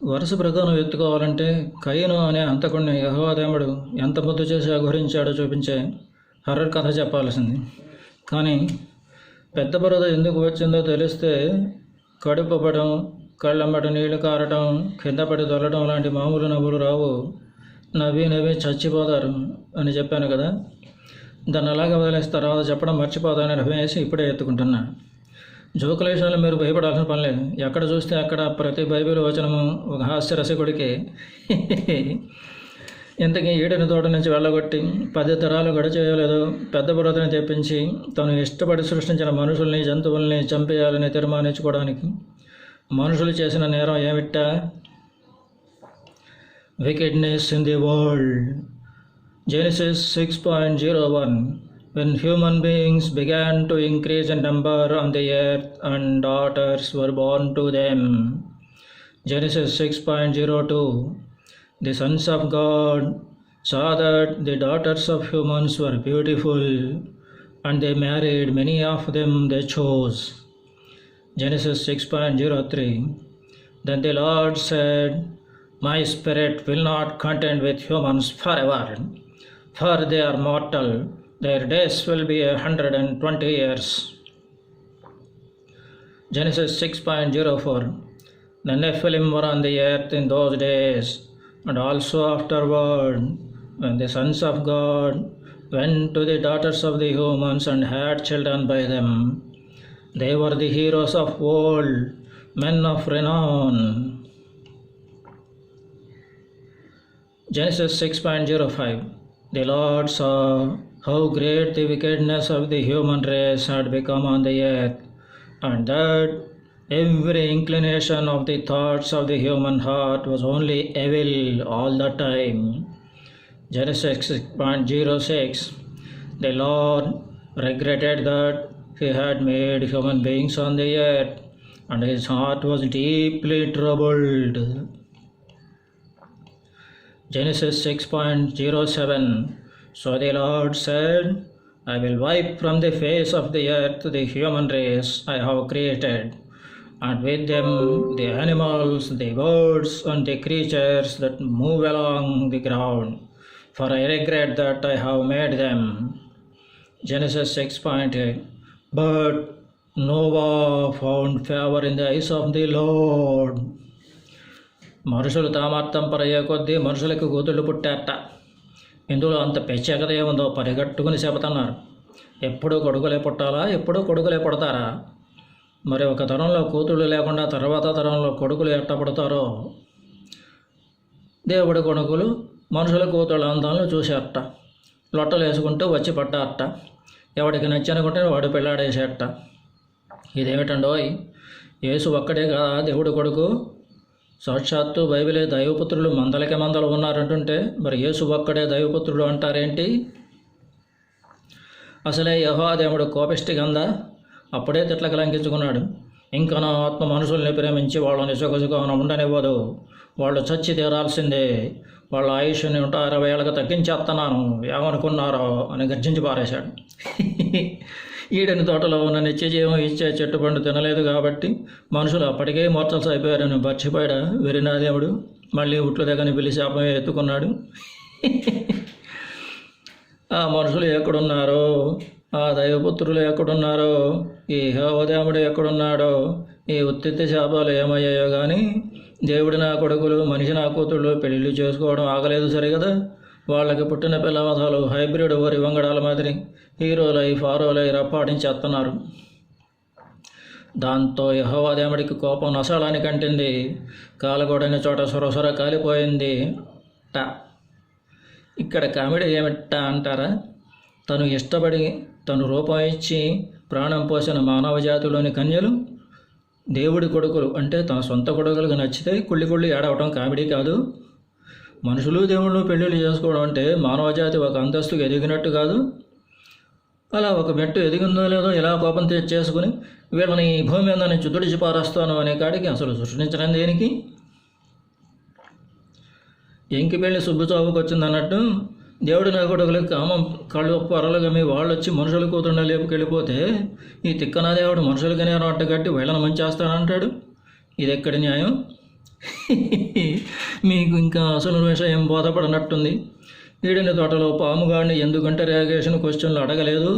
వరుస ప్రకారం ఎత్తుకోవాలంటే కయ్యను అనే హంతకుడిని యెహోవా దేవుడు ఎంత ముద్దు చేసి అఘోరించాడో చూపించే హర్రర్ కథ చెప్పాల్సింది. కానీ పెద్ద బురద ఎందుకు వచ్చిందో తెలిస్తే కడుపపడం, కళ్ళమ్మట నీళ్లు కారటం, కింద పడి దొల్లడం లాంటి మామూలు నవ్వులు రావు. నవ్వి నవ్వి చచ్చిపోతారు అని చెప్పాను కదా. దాన్ని అలాగే వదిలేసి తర్వాత చెప్పడం మర్చిపోతానని రమేసి ఇప్పుడే ఎత్తుకుంటున్నా. జోకుల విషయంలో మీరు భయపడాల్సిన పని లేదు. ఎక్కడ చూస్తే అక్కడ ప్రతి బైబిల్ వచనము ఒక హాస్యరసికుడికి ఇంతకీ ఈడని తోట నుంచి వెళ్ళగొట్టి 10 తరాలు గడిచేయలేదు పెద్ద బురదని తెప్పించి తను ఇష్టపడి సృష్టించిన మనుషుల్ని, జంతువుల్ని చంపేయాలని తీర్మానించుకోవడానికి మనుషులు చేసిన నేరం ఏమిటా? Wickedness in the world. Genesis 6.01. When human beings began to increase in number on the earth and daughters were born to them. Genesis 6.02. The sons of God saw that the daughters of humans were beautiful, and they married many of them they chose. Genesis 6.03. Then the Lord said, My spirit will not contend with humans forever, for they are mortal. Their days will be 120 years. Genesis 6.04. The Nephilim were on the earth in those days, and also afterward, when the sons of God went to the daughters of the humans and had children by them. They were the heroes of old, men of renown. Genesis 6.05. The Lord saw how great the wickedness of the human race had become on the earth, and that every inclination of the thoughts of the human heart was only evil all the time. Genesis 6.06. The Lord regretted that He had made human beings on the earth, and His heart was deeply troubled. Genesis 6.07. So the Lord said, I will wipe from the face of the earth the human race I have created, and with them the animals, the birds, and the creatures that move along the ground, for I regret that I have made them. Genesis 6.8. But Noah found favor in the eyes of the Lord. మనుషులు తామార్థం పరయ్యే కొద్దీ మనుషులకు కూతుళ్ళు పుట్టారట. ఇందులో అంత ప్రత్యేకత ఏముందో పరిగట్టుకుని చెబుతున్నారు. ఎప్పుడూ కొడుకులే పుట్టాలా, ఎప్పుడూ కొడుకులే పుడతారా? మరి ఒక తరంలో కూతుళ్ళు లేకుండా తర్వాత తరంలో కొడుకులు ఎట్ట పుడతారో? దేవుడి కొడుకులు మనుషుల కూతుళ్ళ అందాలను చూసేట, లొట్టలు వేసుకుంటూ వచ్చి పడ్డారట. ఎవడికి నచ్చనుకుంటే వాడు పెళ్ళాడేసేట. ఇదేమిటండోయ్, యేసు ఒక్కడే కదా దేవుడి కొడుకు? సాక్షాత్తు బైబిలే దైవపుత్రులు మందలకి మందలు ఉన్నారంటుంటే మరి యేసు ఒక్కడే దైవపుత్రుడు అంటారేంటి? అసలే యెహోవా దేవుడు కోపిష్టి గందా, అప్పుడే తిట్లకి లంకించుకున్నాడు. ఇంకా నా ఆత్మ మనుషుల్ని ప్రేమించి వాళ్ళని సుఖసుఖం ఉండనివ్వదు, వాళ్ళు చచ్చి తీరాల్సిందే, వాళ్ళ ఆయుష్ని 160 ఏళ్ళకి తగ్గించేస్తున్నాను, ఏమనుకున్నారో అని గర్జించి పారేశాడు. ఈడని తోటలో ఉన్న నిత్యజీవం ఇచ్చే చెట్టు పండు తినలేదు కాబట్టి మనుషులు అప్పటికే మోర్చల్స్ అయిపోయారని మర్చిపోయాడా వెరినాదేవుడు? మళ్ళీ ఉట్లు దగ్గర పిలిచి శాపమే ఎత్తుకున్నాడు. ఆ మనుషులు ఎక్కడున్నారో, ఆ దైవపుత్రులు ఎక్కడున్నారో, ఈ యెహోవాదేవుడు ఎక్కడున్నాడో, ఈ ఉత్తిత్తి శాపాలు ఏమయ్యాయో కానీ దేవుడి నా కొడుకులు, మనిషి నా కూతుళ్ళు పెళ్ళిళ్ళు చేసుకోవడం ఆగలేదు సరే కదా. వాళ్ళకి పుట్టిన పిల్లవధాలు హైబ్రిడ్ వరి వంగడాల మాదిరి హీరోలై ఫారోలై రప్పాడించేస్తున్నారు. దాంతో యెహోవా దేవుడికి కోపం నసలానికి అంటింది. కాలగొడైన చోట సొరసొర కాలిపోయింది. ఇక్కడ కామెడీ ఏమిటా అంటారా? తను ఇష్టపడి తను రూపం ఇచ్చి ప్రాణం పోసిన మానవ జాతిలోని కన్యలు దేవుడి కొడుకులు అంటే తన సొంత కొడుకులకు నచ్చితే కుళ్ళి ఏడవటం కామెడీ కాదు. మనుషులు దేవుళ్ళు పెళ్ళిళ్ళు చేసుకోవడం అంటే మానవజాతి ఒక అంతస్తుకు ఎదిగినట్టు కాదు. అలా ఒక మెట్టు ఎదిగిందో లేదో ఇలా కోపం తెచ్చేసుకుని వీళ్ళని భూమి మీద నుంచి తుడిచి పారేస్తాను అనే కాడికి అసలు సృష్టించడం దేనికి? ఎంకి పెళ్ళి సుబ్బుచావుకు వచ్చిందన్నట్టు దేవుడి నా కొడుకులకు కామం కళ్ళు పొరలుగా మీ వాళ్ళు వచ్చి మనుషుల కూతురున్న లేపుకెళ్ళిపోతే ఈ తిక్కనా దేవుడు మనుషులకనే రొట్టె కట్టి వీళ్ళని మంచేస్తానంటాడు. ఇది ఎక్కడి న్యాయం? మీకు ఇంకా అసలు విషయం బోధపడనట్టుంది. ఈడిన తోటలో పాముగాడిని ఎందుకంటే రేగేషన్ క్వశ్చన్లు అడగలేదు.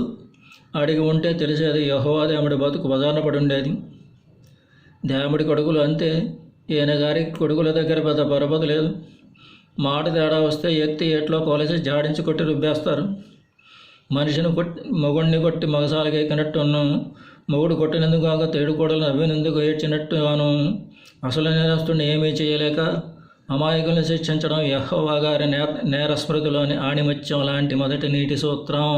అడిగి ఉంటే తెలిసేది యెహోవా దేవుడి బతుకు బజార్న పడి ఉండేది. దేవుడి కొడుకులు అంతే. ఈయన గారి కొడుకుల దగ్గర పెద్ద పరపతి లేదు. మాట తేడా వస్తే ఎత్తి ఏట్లో కోలేసి జాడించి కొట్టి రుబ్బేస్తారు. మనిషిని కొట్టి మొగుడిని కొట్టి మగసాలకి ఎక్కినట్టు ఉన్నాము. మొగుడు కొట్టినందుకు కాక తేడు కూడలు నవ్వినందుకు ఏడ్చినట్టు గాను అసలు నేరస్తుడిని ఏమీ చేయలేక అమాయకుల్ని శిక్షించడం యెహోవా గారి నేర స్మృతిలోని ఆణిముత్యం లాంటి మొదటి నీటి సూత్రం.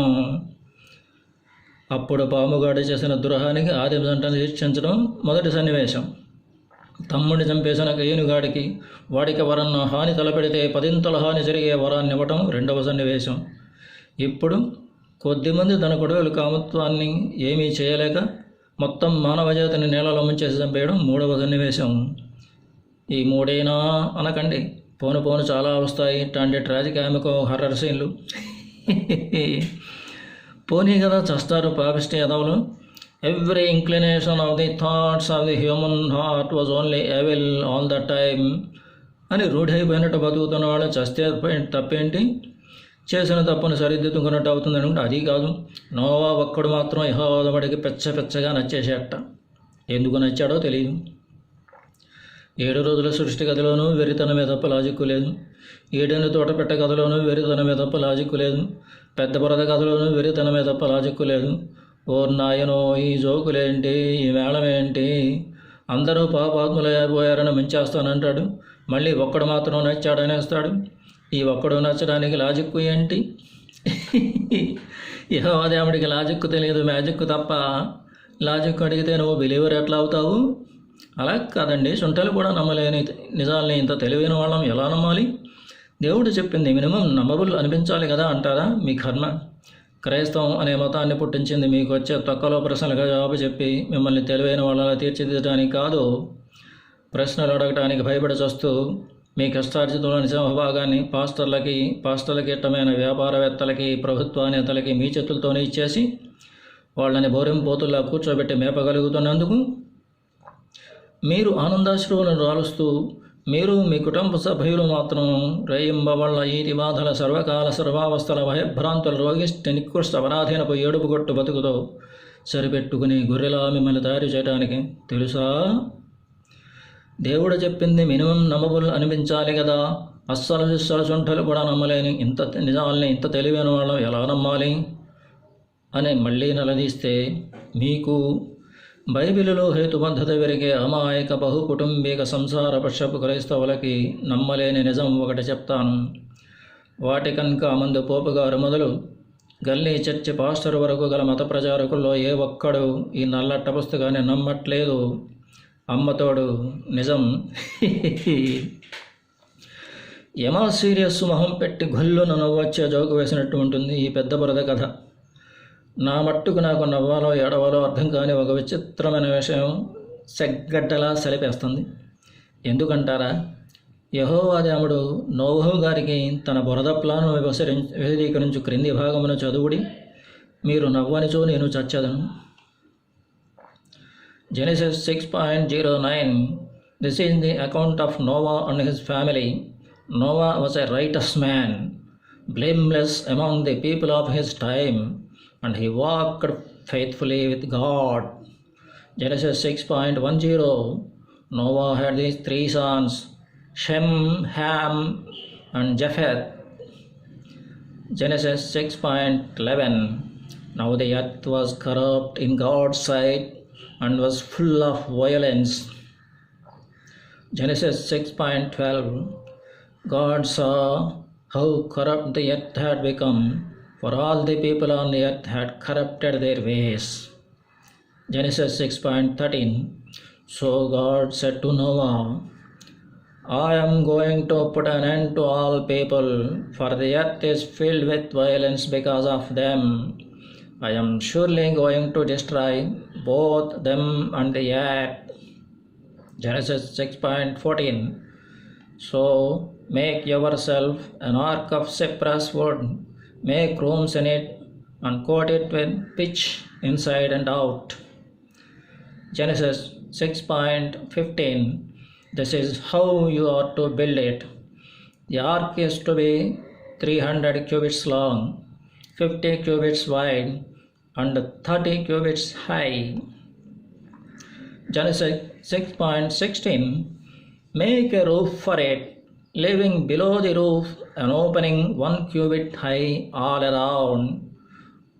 అప్పుడు పాముగాడు చేసిన ద్రోహానికి ఆది జంటను శిక్షించడం మొదటి సన్నివేశం. తమ్ముడిని చంపేసిన కయ్యనుగాడికి వాడికి వరన్న హాని తలపెడితే 10 హాని జరిగే వరాన్ని ఇవ్వటం రెండవ సన్నివేశం. ఇప్పుడు కొద్దిమంది తన కొడుకుల కామత్వాన్ని ఏమీ చేయలేక మొత్తం మానవజాతిని నేలలో ముంచేసి చంపేయడం మూడవ సన్నివేశం. ఈ మూడైనా అనకండి, పోను పోను చాలా వస్తాయి ఇట్లాంటి ట్రాజిక్ ఆమెకో హర్రర్ సీన్లు. పోనీ కదా చస్తారు పాపిష్టి ఎదవలు. Every inclination of the thoughts of the human heart was only evil all the time అని రూఢైపోయినట్టు బతుకుతున్న వాళ్ళు చస్తే తప్పేంటి, చేసిన తప్పును సరిదిద్దుకున్నట్టు అవుతుంది అనుకుంటే అది కాదు. నోవా ఒక్కడు మాత్రం యెహోవాడికి పెచ్చగా నచ్చేసేట. ఎందుకు నచ్చాడో తెలియదు. 7 రోజుల సృష్టి కథలోనూ వెరితనమే తప్ప లాజిక్కు లేదు. 7 తోటపెట్ట కథలోనూ వెరితనమే తప్ప లాజిక్కు లేదు. పెద్ద బురద కథలోనూ వెరితనమే తప్ప లాజిక్కు లేదు. ఓ నాయనో, ఈ జోకులేంటి, ఈ మేళమేంటి, అందరూ పాపాత్ములైపోయారని ముంచేస్తానంటాడు. మళ్ళీ ఒక్కడు మాత్రం నచ్చాడనేస్తాడు. ఈ ఒక్కడు నచ్చడానికి లాజిక్కు ఏంటి? యెహోవా దేవుడికి లాజిక్కు తెలియదు, మ్యాజిక్కు తప్ప. లాజిక్ అడిగితే నువ్వు బిలీవర్ ఎట్లా అవుతావు? అలా కాదండి, సుంటలు కూడా నమ్మలేని నిజాల్ని ఇంత తెలివైన వాళ్ళం ఎలా నమ్మాలి? దేవుడు చెప్పింది మినిమం నమ్మబుల్ అనిపించాలి కదా అంటారా? మీ కర్మ. క్రైస్తవం అనే మతాన్ని పుట్టించింది మీకు వచ్చే తక్కువలో ప్రశ్నలుగా జవాబు చెప్పి మిమ్మల్ని తెలివైన వాళ్ళలా తీర్చిదిద్దడానికి కాదు, ప్రశ్నలు అడగటానికి భయపడి చస్తూ మీ కష్టార్జితంలోని సింహభాగాన్ని పాస్టర్లకి ఇష్టమైన వ్యాపారవేత్తలకి, ప్రభుత్వానేతలకి మీ చేతులతోనే ఇచ్చేసి వాళ్ళని బోరింపోతుల్లా కూర్చోబెట్టి మేపగలుగుతున్నందుకు మీరు ఆనందాశ్రువులను రాలుస్తూ, మీరు మీ కుటుంబ సభ్యులు మాత్రం రేయింబవళ్ళ ఈతి బాధల సర్వకాల సర్వావస్థల భయభ్రాంతుల రోగిష్టి నికృష్ట అపరాధీనపు ఏడుపు కొట్టు బతుకుతో సరిపెట్టుకుని గొర్రెలా మిమ్మల్ని తయారు చేయడానికి తెలుసా? దేవుడు చెప్పింది మినిమం నమ్మబుల్ అనిపించాలి కదా. అస్సలు సొంటలు కూడా నమ్మలేని నిజాల్ని ఇంత తెలివైన వాళ్ళం ఎలా నమ్మాలి అని మళ్ళీ నిలదీస్తే మీకు బైబిలులో హేతుబద్ధత వెరిగే అమాయక బహుకుటుంబిక సంసార పక్షపు క్రైస్తవులకి నమ్మలేని నిజం ఒకటి చెప్తాను. వాటికన్ కామందు పోపుగారు మొదలు గల్లీ చర్చి పాస్టర్ వరకు గల మత ప్రచారకుల్లో ఏ ఒక్కడు ఈ నల్లట్ట పుస్తకాన్ని నమ్మట్లేదు. అమ్మతోడు నిజం. ఏమా సీరియస్ మొహం పెట్టి గొల్లున నవ్వొచ్చే జోకు వేసినట్టు ఉంటుంది ఈ పెద్ద బురద కథ. నా మట్టుకు నాకు నవ్వాలో ఏడవాలో అర్థం కాని ఒక విచిత్రమైన విషయం సెగ్గడ్డలా సలిపేస్తుంది. ఎందుకంటారా? యెహోవా దేవుడు నోవహు గారికి తన బురద ప్లాను విశదీకరించు క్రింది భాగమును చదువుడి, మీరు నవ్వనిచో నేను చచ్చదను. Genesis 6.09. This is the account of Noah and his family. Noah was a righteous man, blameless among the people of his time, and he walked faithfully with God. Genesis 6.10. Noah had these 3 sons, Shem, Ham, and Japheth. Genesis 6.11. Now the earth was corrupt in God's sight and was full of violence. Genesis 6.12. God saw how corrupt the earth had become, for all the people on the earth had corrupted their ways. Genesis 6.13. So God said to Noah, I am going to put an end to all people, for the earth is filled with violence because of them. I am surely going to destroy both them and the earth. Genesis 6.14. So make yourself an ark of cypress wood, make rooms in it, and coat it with pitch inside and out. Genesis 6.15. This is how you are to build it. The ark is to be 300 cubits long, 50 cubits wide, and 30 cubits high. Genesis 6.16. Make a roof for it, leaving below the roof an opening 1 cubit high all around.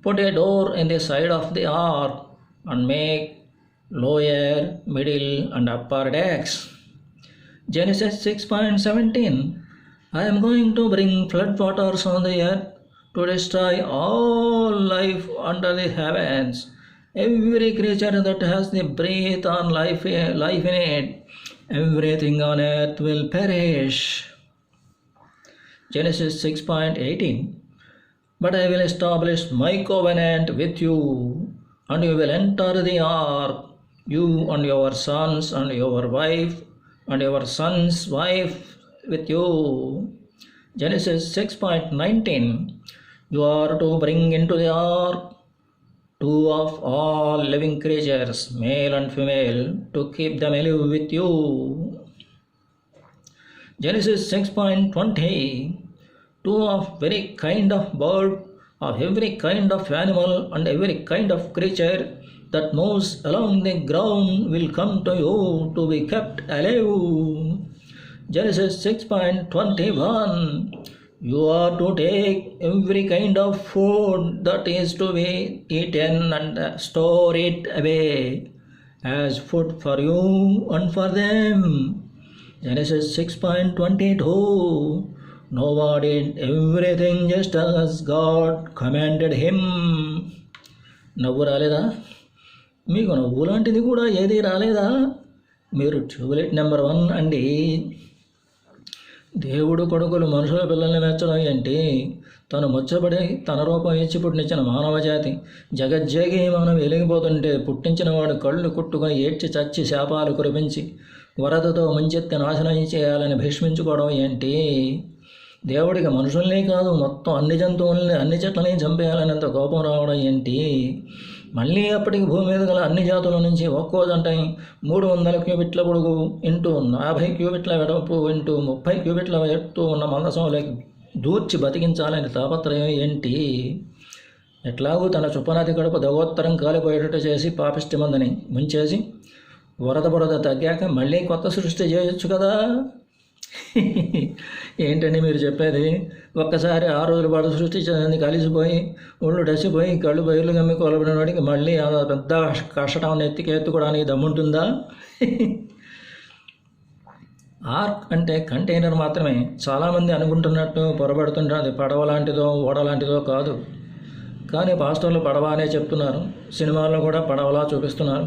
Put a door in the side of the ark and make lower, middle, and upper decks. Genesis 6.17. I am going to bring flood waters on the earth to destroy all life under the heavens. Every creature that has the breath and life in it, everything on earth will perish. Genesis 6.18. But I will establish my covenant with you, and you will enter the ark, you and your sons and your wife, and your son's wife with you. Genesis 6.19. You are to bring into the ark 2 of all living creatures, male and female, to keep them alive with you. Genesis 6.20. 2 of every kind of bird, of every kind of animal, and every kind of creature that moves along the ground will come to you to be kept alive. Genesis 6.21. You are to take every kind of food that is to be eaten and store it away as food for you and for them. Genesis 6.22. Noah did everything just as God commanded him. నవ్వు రాలేదా? మీకు నవ్వు లాంటిది కూడా ఏది రాలేదా? మీరు tubelight number 1 అండి. దేవుడు కొడుకులు మనుషుల పిల్లల్ని మెచ్చడం ఏంటి? తను ముచ్చబడి తన రూపం ఇచ్చి పుట్టించిన మానవ జాతి జగజ్జేగి మనం వెలిగిపోతుంటే పుట్టించిన వాడు కళ్ళు కుట్టుకొని ఏడ్చి చచ్చి శాపాలు కురిపించి వరదతో ముంచెత్తి నాశనం చేయాలని భీష్మించుకోవడం ఏంటి? దేవుడికి మనుషుల్ని కాదు మొత్తం అన్ని జంతువుల్ని అన్ని చెట్లని చంపేయాలనేంత కోపం రావడం ఏంటి? మళ్ళీ అప్పటికి భూమి మీద గల అన్ని జాతుల నుంచి ఒక్కో జంటని 300 క్యూబిట్ల పొడుగు ఇంటూ 50 క్యూబిట్ల వెడల్పు ఇంటూ 30 క్యూబిట్ల ఎత్తు ఉన్న మందసంలోకి దూర్చి బతికించాలని తాపత్రయం ఏంటి? ఎట్లాగూ తన చుప్పనాతి కడుపు దగోత్తరం కాలిపోయేటట్టు చేసి పాపిష్టి మందని ముంచేసి వరద తగ్గాక మళ్ళీ కొత్త సృష్టి చేయొచ్చు కదా. ఏంటండి మీరు చెప్పేది? ఒక్కసారి 6 రోజుల పాటు సృష్టించేది కలిసిపోయి ఒళ్ళు డసిపోయి కళ్ళు బయలు గమ్మి కొలబడిన వాడికి మళ్ళీ ఆ పెద్ద కష్టం ఎత్తుకోవడానికి దమ్ముంటుందా? ఆర్క్ అంటే కంటైనర్ మాత్రమే. చాలామంది అనుకుంటున్నట్టు పొరబడుతుంటుంది పడవ లాంటిదో ఓడ లాంటిదో కాదు. కానీ పాస్టర్లు పడవ అనే చెప్తున్నారు, సినిమాల్లో కూడా పడవలా చూపిస్తున్నారు.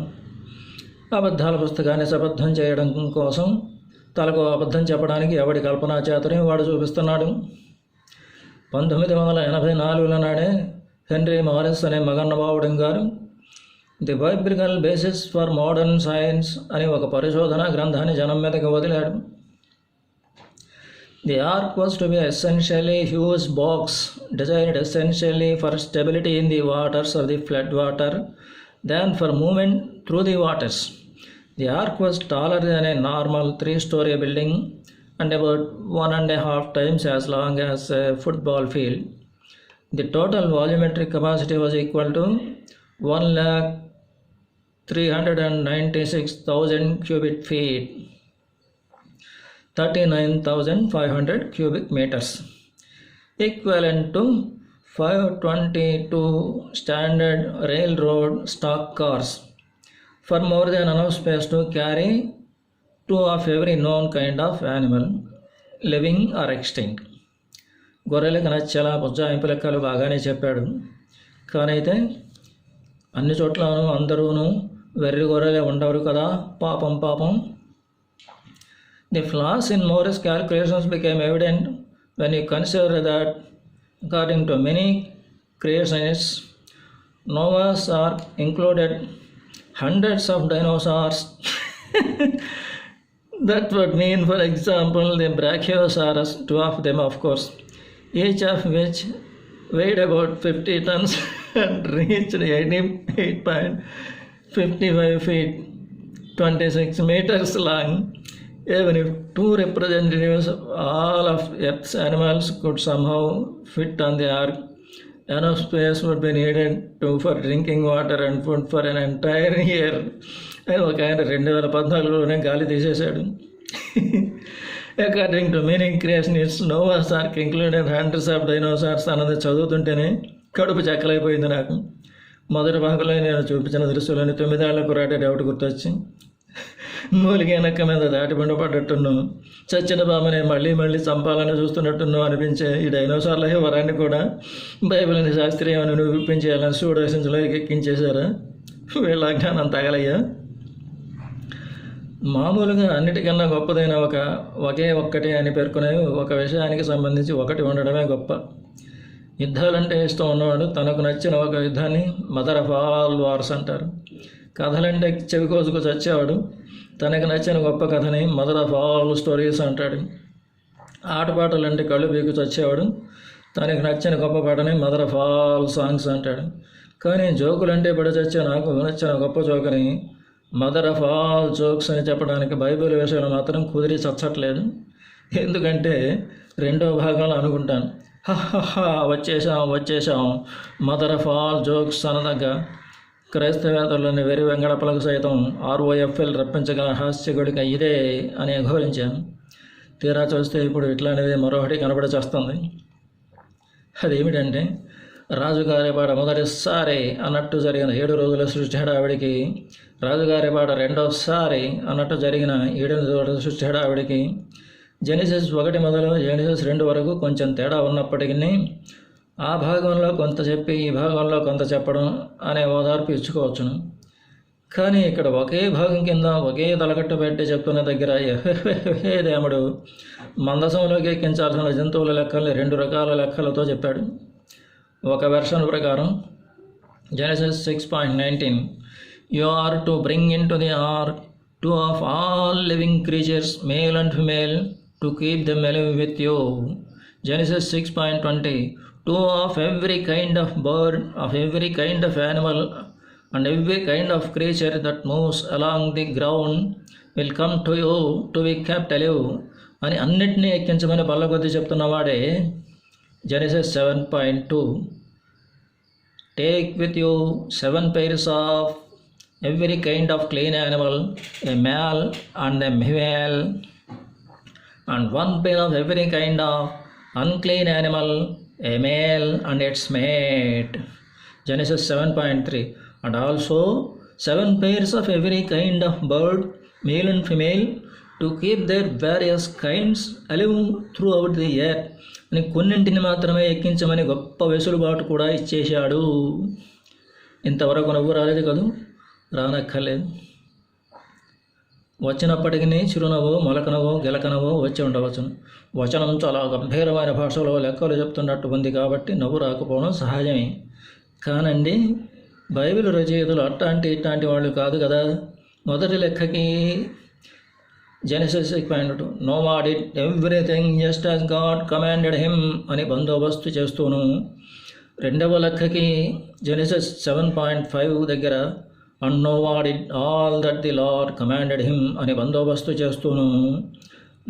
అబద్ధాల పుస్తకాన్ని సబద్ధం చేయడం కోసం తలకు అబద్ధం చెప్పడానికి ఎవడి కల్పనా చాతుర్యం వాడు చూపిస్తున్నాడు. 1984 నాడే హెన్రీ మారిస్ అనే మగన్నబావుడు గారు the biblical basis for modern science అని ఒక పరిశోధన గ్రంథాన్ని జనం మీదకి వదిలాడు. The ark was to be essentially huge box designed essentially for stability in the waters of the flood rather than for movement through the waters. The ark was taller than a normal 3-story building and about 1.5 times as long as a football field. The total volumetric capacity was equal to 1,396,000 cubic feet, 39,500 cubic meters, equivalent to 522 standard railroad stock cars. For more than enough space to carry 2 of every known kind of animal, living or extinct. గొర్రెలకు నచ్చేలా బుజ్జాయింపు లెక్కలు బాగానే చెప్పాడు. కానీ అయితే అన్ని చోట్లను అందరూను వెర్రి గొర్రెలే ఉండరు కదా. పాపం. The flaws in Morris calculations became evident when you consider that according to many creationists, Noah's Ark included hundreds of dinosaurs. That would mean, for example, the Brachiosaurus, 2 of them of course, each of which weighed about 50 tons and reached 88.55 feet, 26 meters long. Even if two representatives of all of Earth's animals could somehow fit on the ark, enough space would be needed for drinking water and food for an entire year. అని ఒక ఆయన 2014లోనే గాలి తీసేశాడు. According to meaning creationist, Noah's ark included hundreds of dinosaurs అన్నది చదువుతుంటేనే కడుపు చెక్కలైపోయింది నాకు. మొదటి భాగంలో నేను చూపించిన దృశ్యంలోని 9 ఏళ్ల కుర్రాడి డౌట్ గుర్తొచ్చి, మూలిగే నక్క మీద దాటిబండు పడ్డట్టును, చచ్చిన బామని మళ్ళీ మళ్ళీ చంపాలని చూస్తున్నట్టును అనిపించే ఈ డైనోసార్ల వరాన్ని కూడా బైబిల్ని శాస్త్రీయమని నిరూపించేయాలని సూడోసెన్స్లో ఎక్కించేశారా? వీళ్ళ అజ్ఞానం తగలయ్యా. మామూలుగా అన్నిటికన్నా గొప్పదైన ఒకే ఒక్కటి అని పేర్కొనే ఒక విషయానికి సంబంధించి ఒకటి ఉండడమే గొప్ప. యుద్ధాలంటే ఇష్టం ఉన్నవాడు తనకు నచ్చిన ఒక యుద్ధాన్ని మదర్ ఆఫ్ ఆల్ వార్స్ అంటారు. కథలంటే చెవి కోసుకు చచ్చేవాడు తనకు నచ్చిన గొప్ప కథని మదర్ ఆఫ్ ఆల్ స్టోరీస్ అంటాడు. ఆటపాటలంటే కళ్ళు పీకు చచ్చేవాడు తనకు నచ్చిన గొప్ప పాటని మదర్ ఆఫ్ ఆల్ సాంగ్స్ అంటాడు. కానీ జోకులంటే పడి చచ్చే నాకు నచ్చిన గొప్ప జోకుని మదర్ ఆఫ్ ఆల్ జోక్స్ అని చెప్పడానికి బైబిల్ విషయంలో మాత్రం కుదిరి చచ్చట్లేదు. ఎందుకంటే రెండో భాగంలో అనుకుంటాను, వచ్చేసాం మదర్ ఆఫ్ ఆల్ జోక్స్ అనదగ్గ క్రైస్తవేతరులని వెరి వెంగడపలకు సైతం ROFL రప్పించగల హాస్యగుడిక ఇదే అని ఘోరించాను. తీరా చూస్తే ఇప్పుడు ఇట్లాంటిది మరొకటి కనబడి చేస్తుంది. అదేమిటంటే రాజుగారిపాట మొదటిసారి అన్నట్టు జరిగిన 7 రోజుల సృష్టి హడావిడికి, రాజుగారిపాట రెండోసారి అన్నట్టు జరిగిన 7 రోజుల సృష్టి హడావిడికి జెనిసిస్ 1 మొదలు జెనిసిస్ 2 వరకు కొంచెం తేడా ఉన్నప్పటికీ ఆ భాగంలో కొంత చెప్పి ఈ భాగంలో కొంత చెప్పడం అనే ఓదార్పు ఇచ్చుకోవచ్చును. కానీ ఇక్కడ ఒకే భాగం కింద ఒకే తలకట్టు పెట్టి చెప్తున్న దగ్గర హే దేవుడు మందసంలోకి ఎక్కించాల్సిన జంతువుల లెక్కల్ని 2 రకాల లెక్కలతో చెప్పాడు. ఒక వెర్షన్ ప్రకారం Genesis 6:19 you are to bring into the ark 2 of all living creatures, male and female, to keep them alive with you. Genesis 6:20 2 of every kind of bird, of every kind of animal, and every kind of creature that moves along the ground will come to you to be kept alive అని అన్నిటినీ ఎక్కించమని బల్ల కొద్దీ చెప్తున్నవాడే Genesis 7:2 take with you 7 pairs of every kind of clean animal, a male and a female, and 1 pair of every kind of unclean animal, a male and its mate. Genesis 7:3 and also 7 pairs of every kind of bird, male and female, to keep their various kinds alive throughout the earth. అని కొన్నింటిని మాత్రమే ఎక్కించమని గొప్ప వెసులుబాటు కూడా ఇచ్చేశాడు. ఇంతవరకు నవ్వు రాలేదు కదూ? రానక్కర్లేదు. వచ్చినప్పటికీ చిరునవ్వు, మొలకనవో, గెలకనవో వచ్చి ఉండవచ్చును. వచనం చాలా గంభీరమైన భాషలో లెక్కలు చెప్తున్నట్టు ఉంది కాబట్టి నవ్వు రాకపోవడం సహజమే. కానండి బైబిల్ రచయితలు ఇట్లాంటి వాళ్ళు కాదు కదా. మొదటి లెక్కకి Genesis 6:2 Noah did everything just as God commanded him అని బందోబస్తు చేస్తూను, రెండవ లెక్కకి జెనిసిస్ 7:5 దగ్గర and Noah did all that the Lord commanded him అని బందోబస్తు చేస్తూను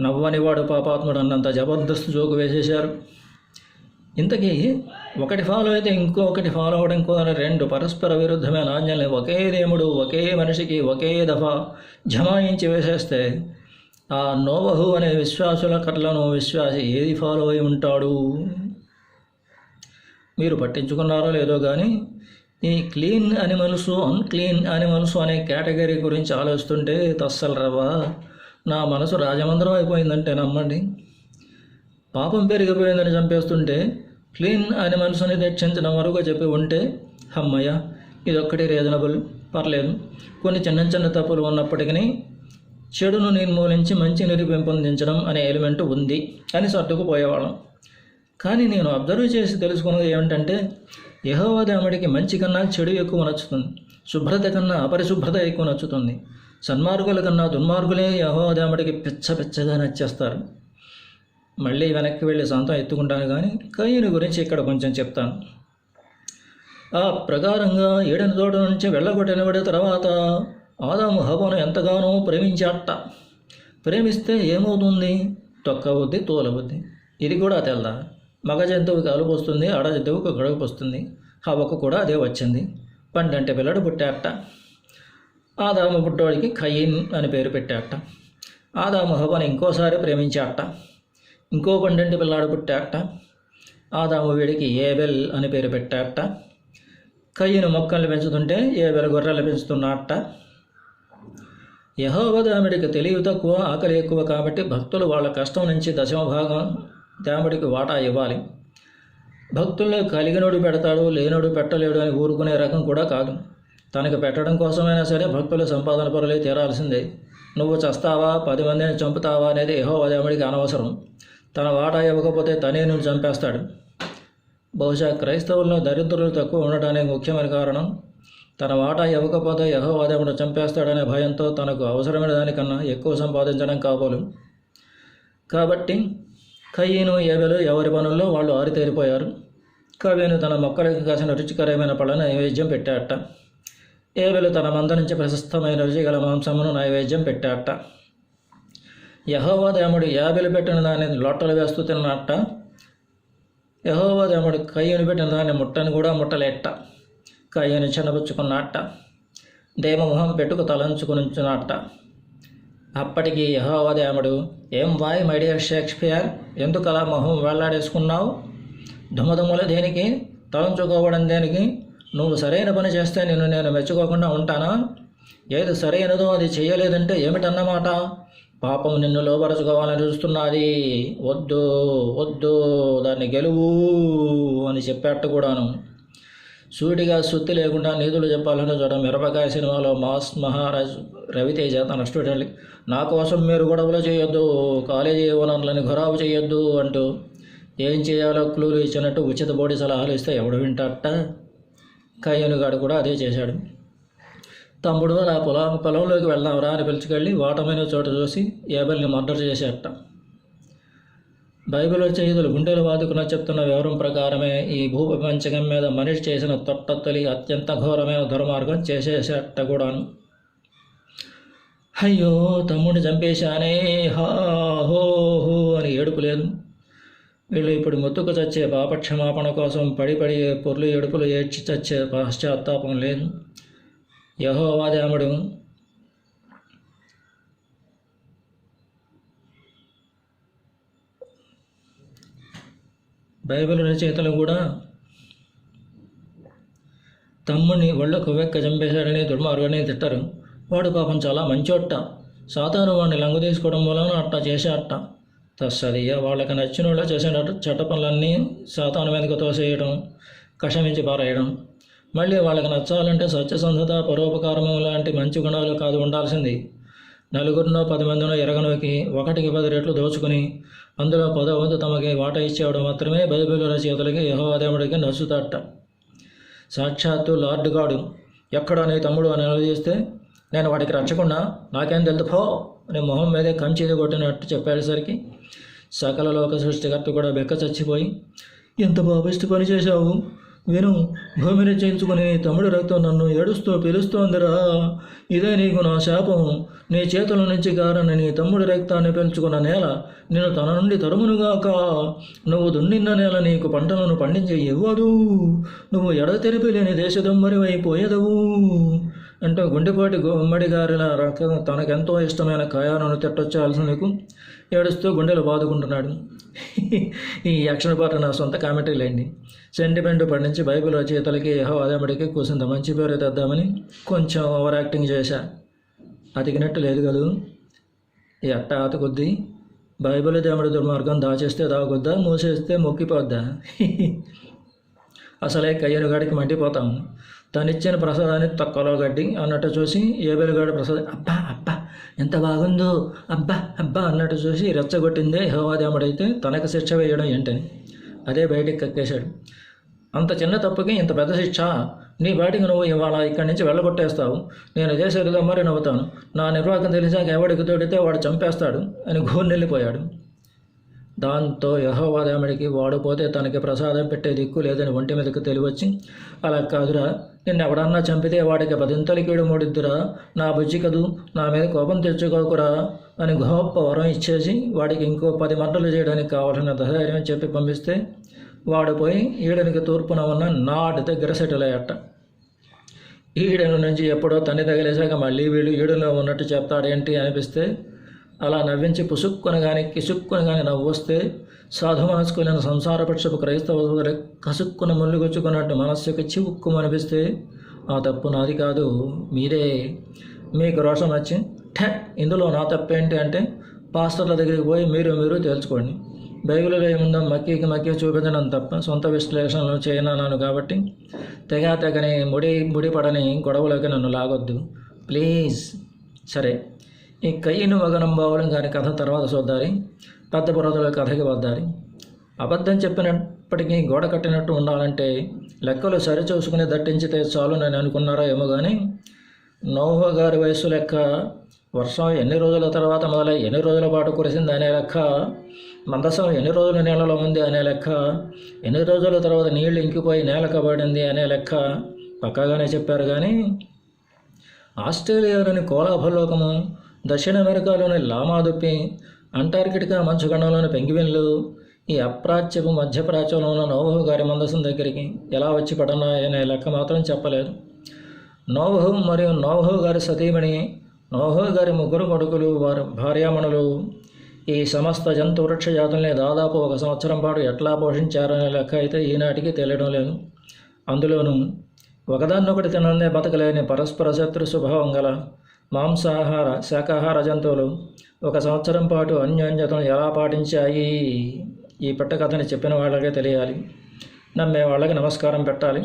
నవ్వనివాడు పాపాత్ముడు అన్నంత జబర్దస్తు జోకు వేసేశారు. ఇంతకీ ఒకటి ఫాలో అయితే ఇంకొకటి ఫాలో అవడం కూడా 2 పరస్పర విరుద్ధమైన ఆజ్ఞల్ని ఒకే దేవుడు ఒకే మనిషికి ఒకే దఫా జమాయించి వేసేస్తే ఆ నోవహు అనే విశ్వాసుల కట్లను విశ్వాసి ఏది ఫాలో అయి ఉంటాడు? మీరు పట్టించుకున్నారో లేదో కానీ ఈ క్లీన్ యానిమల్స్, అన్క్లీన్ యానిమల్స్ అనే కేటగిరీ గురించి ఆలోచిస్తుంటే తస్సలు రవ్వా నా మనసు రాజమందిరం అయిపోయిందంటే నమ్మండి. పాపం పెరిగిపోయిందని చంపేస్తుంటే క్లీన్ యానిమల్స్ అని రక్షించడం వరకు చెప్పి ఉంటే అమ్మయ్య ఇదొక్కటి రీజనబుల్, పర్లేదు, కొన్ని చిన్న చిన్న తప్పులు ఉన్నప్పటికీ చెడును నిర్మూలించి మంచిని పెంపొందించడం అనే ఎలిమెంట్ ఉంది అని సర్దుకుపోయేవాళ్ళం. కానీ నేను అబ్జర్వ్ చేసి తెలుసుకున్నది ఏమిటంటే యెహోవా దేవుడికి మంచి కన్నా చెడు ఎక్కువ నచ్చుతుంది, శుభ్రత కన్నా అపరిశుభ్రత ఎక్కువ నచ్చుతుంది. సన్మార్గుల కన్నా దుర్మార్గులే యెహోవా దేవుడికి పిచ్చగా నచ్చేస్తారు. మళ్ళీ వెనక్కి వెళ్ళి సొంతం ఎత్తుకుంటాను కానీ కయ్యూని గురించి ఇక్కడ కొంచెం చెప్తాను. ఆ ప్రకారంగా ఏడెని తోట నుంచి వెళ్ళగొట్టినబడిన తర్వాత ఆదాము హవ్వను ఎంతగానో ప్రేమించాట. ప్రేమిస్తే ఏమవుతుంది? తొక్కవుద్ది, తోలవుద్ది. ఇది కూడా తెల్దా? మగ జంతువుకి అలుపు వస్తుంది, ఆడ జంతువుకి గడుపు వస్తుంది. హవ్వకు కూడా అదే వచ్చింది. పండంటే పిల్లడు పుట్టాట. ఆదాము పుట్టోడికి ఖయీన్ అని పేరు పెట్టాట. ఆదాము హవ్వని ఇంకోసారి ప్రేమించాట. ఇంకో పండంటి పిల్లాడు పుట్టాట. ఆదాము వీడికి ఏబెల్ అని పేరు పెట్టాట. ఖయీను మొక్కల్ని పెంచుతుంటే ఏబెల్ గొర్రెలు పెంచుతున్నట్ట. యెహోవా దేవుడికి తెలివి తక్కువ, ఆకలి ఎక్కువ కాబట్టి భక్తులు వాళ్ళ కష్టం నుంచి దశమ భాగం దేవుడికి వాటా ఇవ్వాలి. భక్తుల్లో కలిగినోడు పెడతాడు, లేనోడు పెట్టలేడు అని ఊరుకునే రకం కూడా కాదు. తనకు పెట్టడం కోసమైనా సరే భక్తులు సంపాదన పరులే తీరాల్సిందే. నువ్వు చస్తావా, 10 మందిని చంపుతావా అనేది యెహోవా దేవుడికి అనవసరం. తన వాటా ఇవ్వకపోతే తనే నువ్వు చంపేస్తాడు. బహుశా క్రైస్తవుల్లో దరిద్రులు తక్కువ ఉండటానికి ముఖ్యమైన కారణం తన వాటా ఇవ్వకపోతే యెహోవా దేవుడు చంపేస్తాడనే భయంతో తనకు అవసరమైన దానికన్నా ఎక్కువ సంపాదించడం కాబోలు. కాబట్టి ఖయీను, ఏబెలు ఎవరి పనుల్లో వాళ్ళు ఆరితేరిపోయారు. కయీను తన మొక్కలకు కాసిన రుచికరమైన పళ్ళను నైవేద్యం పెట్టాట. ఏబెలు తన మంద నుంచి ప్రశస్తమైన రుచిగల మాంసమును నైవేద్యం పెట్టాట. యెహోవా దేవుడు ఏబెలు పెట్టిన దాన్ని లొట్టలు వేస్తూ తిన్నట్ట. యెహోవా దేవుడు కయీను పెట్టిన దాన్ని ముట్టని కూడా ముట్టలేట. కయీను చిన్నపుచ్చుకున్నట్ట. దేవమొహం పెట్టుకు తలంచుకునించున్నట్ట. అప్పటికి యెహోవా దేవుడు, ఏం వాయ్ మై డియర్ షేక్స్పియర్, ఎందుకు అలా మొహం వేళ్లాడేసుకున్నావు? దుమదుమలు దేనికి, తలంచుకోవడం దేనికి? నువ్వు సరైన పని చేస్తే నేను మెచ్చుకోకుండా ఉంటానా? ఏది సరైనదో అది చేయలేదంటే ఏమిటన్నమాట? పాపం నిన్ను లోపరుచుకోవాలని చూస్తున్నది. వద్దు వద్దు, దాన్ని గెలువు అని చెప్పేట్టు కూడాను. సూటిగా సుత్తి లేకుండా నీతులు చెప్పాలని చూడడం. మిరపకాయ సినిమాలో మాస్ మహారాజ్ రవితేజ తన స్టూడెంట్లకి, నా కోసం మీరు గొడవలు చేయొద్దు, కాలేజీ ఓనర్లని ఖరాబు చేయొద్దు అంటూ ఏం చేయాలో క్లూలు ఇచ్చినట్టు ఉచిత బోడి సలహాలు ఇస్తే ఎవడు వింటాట? కయ్యనుగాడు కూడా అదే చేశాడు. తమ్ముడు నా పొలంలోకి వెళ్దాంరా అని పిలుచుకెళ్ళి వాటమైన చోట చూసి ఏబెల్ని మర్డర్ చేసేట. బైబిల్ చేతులు గుండెలు వాదుకున్న చెప్తున్న వివరం ప్రకారమే ఈ భూప్రపంచకం మీద మనిషి చేసిన తొట్టతొలి అత్యంత ఘోరమైన దుర్మార్గం చేసేసేట కూడాను. అయ్యో తమ్ముడిని చంపేశానే, హా హో హో అని ఏడుపు లేదు. వీళ్ళు ఇప్పుడు మొత్తుకు చచ్చే పాపక్షమాపణ కోసం పడి పొర్లు ఏడుపులు ఏడ్చి చచ్చే పశ్చాత్తాపం లేదు. యెహోవా దేవుడు బైబిల్ రచయితలు కూడా తమ్ముడిని ఒళ్ళ కొవ్వెక్క చంపేశాడని దుర్మార్గుడిని తిట్టరు. వాడు పాపం చాలా మంచోట్ట, సాతాను వాడిని లంగు తీసుకోవడం వలన అట్టా చేసేట. తస్సదియ్య వాళ్ళకి నచ్చిన వాళ్ళు చేసిన చెడ్డ పనులన్నీ సాతాను మీదకు తోసేయడం, కషమించి పారేయడం. మళ్ళీ వాళ్ళకి నచ్చాలంటే సత్యసంధత, పరోపకారము లాంటి మంచి గుణాలు కాదు ఉండాల్సింది. నలుగురినో 10 మందినో ఎరగనోకి 1కి 10 రెట్లు దోచుకుని అందులో 10వ వంతు తమకి వాట ఇచ్చేవాడు మాత్రమే బైబిల్ రచయితలకి యెహోవా దేవుడికి నచ్చుతాట. సాక్షాత్తు లార్డ్ గాడు ఎక్కడ నీ తమ్ముడు అని నిలదీస్తే, నేను వాడికి రచ్చకుండా నాకేం తెలుసు పో అని మొహం మీదే కంచిది కొట్టినట్టు చెప్పేసరికి సకల లోక సృష్టికర్త కూడా బెక్క చచ్చిపోయి, ఎంత పాపిష్టి పని చేశావు, విను, భూమిని చేయించుకుని తమ్ముడి రక్తం నన్ను ఏడుస్తూ పిలుస్తోందిరా, ఇదే నీకు నా శాపం. నీ చేతుల నుంచి గారని నీ తమ్ముడి రక్తాన్ని పెంచుకున్న నేల నేను తన నుండి తరుమునుగాక. నువ్వు దున్నిన్న నేల నీకు పంటలను పండించి ఇవ్వదు. నువ్వు ఎడతెరిపి లేని దేశదొమ్మరి అయిపోయేదవు అంటూ గుండెపాటి గుమ్మడి గారిల రక్తం తనకెంతో ఇష్టమైన కాయాలను తిట్టొచ్చాల్సినకు ఏడుస్తూ గుండెలు బాదుకుంటున్నాడు. ఈ యాక్షన్ పాట నా సొంత కామెంటరీలేండి. సెంటిమెంట్ పండించి బైబిల్ రచయితలకి యెహోవా దేవుడికి కూసింత మంచి పేరు తెద్దామని కొంచెం ఓవర్ యాక్టింగ్ చేశా. అతికినట్టు లేదు కదూ. ఈ అట్ట ఆత కొద్దీ బైబిల్ దేవుడి దుర్మార్గం దాచేస్తే దాగుద్దా, మూసేస్తే మొక్కిపోద్దా? అసలే కయ్యనుగాడికి మండిపోతాము. తనిచ్చిన ప్రసాదాన్ని తక్కువలో గడ్డి అన్నట్టు చూసి ఏబెలుగాడి ప్రసాదం అబ్బా అబ్బా ఎంత బాగుందో, అబ్బా అబ్బా అన్నట్టు చూసి రెచ్చగొట్టిందే యెహోవా దేవుడైతే తనకు శిక్ష వేయడం ఏంటని అదే బయటికి కక్కేశాడు. అంత చిన్న తప్పుకి ఇంత పెద్ద శిక్ష? నీ బాటికి నువ్వు ఇవాళ ఇక్కడి నుంచి వెళ్ళగొట్టేస్తావు, నేను ఇదే సరిగా మరి నవ్వుతాను, నా నిర్వాహకం తెలిసాక ఎవడికి తోడితే వాడు చంపేస్తాడు అని ఘోర్నెళ్ళిపోయాడు. దాంతో యెహోవా దేవుడికి వాడు పోతే తనకి ప్రసాదం పెట్టే దిక్కు లేదని ఒంటి మీదకు తెలివచ్చి, అలా కాదురా, నిన్ను ఎవడన్నా చంపితే వాడికి 10 కీడు మూడిద్దురా, నా బుజ్జి కదూ, నా మీద కోపం తెచ్చుకోకురా అని గొప్ప వరం ఇచ్చేసి వాడికి ఇంకో 10 మంటలు చేయడానికి కావాల్సిన ధైర్యం చెప్పి పంపిస్తే వాడు పోయి ఈడనికి తూర్పున ఉన్న నాటి దగ్గర సెటిల్ అయ్యట. ఈడను నుంచి ఎప్పుడో తన్ని తగిలేశాక మళ్ళీ వీడు ఈడులో ఉన్నట్టు చెప్తాడేంటి అనిపిస్తే అలా నవ్వించి పుసుక్కుని కానీ కిసుక్కుని కానీ నవ్వు వస్తే సాధు మనసుకున్న సంసారపక్షపు క్రైస్తవ కసుక్కున ముళ్ళుకొచ్చుకున్నట్టు మనస్సుకి చివుక్కుమనిపిస్తే ఆ తప్పు నాది కాదు, మీదే. మీకు రోషం వచ్చి ఇందులో నా తప్పేంటి అంటే పాస్టర్ల దగ్గరికి పోయి మీరు తేల్చుకోండి. బైబిల్లో ఏముందో మక్కి చూపించడం తప్ప సొంత విశ్లేషణలు చేయనన్నాను కాబట్టి తెగని ముడిపడని గొడవలోకి నన్ను లాగొద్దు ప్లీజ్. సరే, ఈ కయ్యను మగనం బావడం గారి కథ తర్వాత చూద్దారి. పెద్ద బురదల కథకి వద్దారి. అబద్ధం చెప్పినప్పటికీ గోడ కట్టినట్టు ఉండాలంటే లెక్కలు సరిచూసుకుని దట్టించితే చాలు నేను అనుకున్నారా ఏమో కానీ నోహ గారి వయస్సు లెక్క, వర్షం ఎన్ని రోజుల తర్వాత మొదలై ఎన్ని రోజుల పాటు కురిసింది అనే లెక్క, మందసం ఎన్ని రోజులు నీళ్ళలో ఉంది అనే లెక్క, ఎన్ని రోజుల తర్వాత నీళ్లు ఇంకిపోయి నేల కబడింది అనే లెక్క పక్కాగానే చెప్పారు. కానీ ఆస్ట్రేలియాలోని కోలాభలోకము, దక్షిణ అమెరికాలోని లామాదుప్పి, అంటార్కిటికా మంచుగండంలోని పెంగ్విన్లు ఈ అప్రాచ్యపు మధ్యప్రాచ్యంలో ఉన్న నోవహు గారి మందసం దగ్గరికి ఎలా వచ్చి పడన్నాయనే లెక్క మాత్రం చెప్పలేదు. నోవహు మరియు నోవహు గారి సతీమణి, నోవహు గారి 3 కొడుకులు, వారి భార్యామణులు ఈ సమస్త జంతు వృక్ష జాతుల్ని దాదాపు 1 సంవత్సరం పాటు ఎట్లా పోషించారనే లెక్క అయితే ఈనాటికి తెలియడం లేదు. అందులోనూ ఒకదాన్నొకటి తినందే బతకలేని పరస్పర శత్రు స్వభావం గల మాంసాహార శాకాహార జంతువులు 1 సంవత్సరం పాటు అన్యోన్యతను ఎలా పాటించాయి ఈ పెట్ట కథని చెప్పిన వాళ్ళకే తెలియాలి. నమ్మే వాళ్ళకి నమస్కారం పెట్టాలి.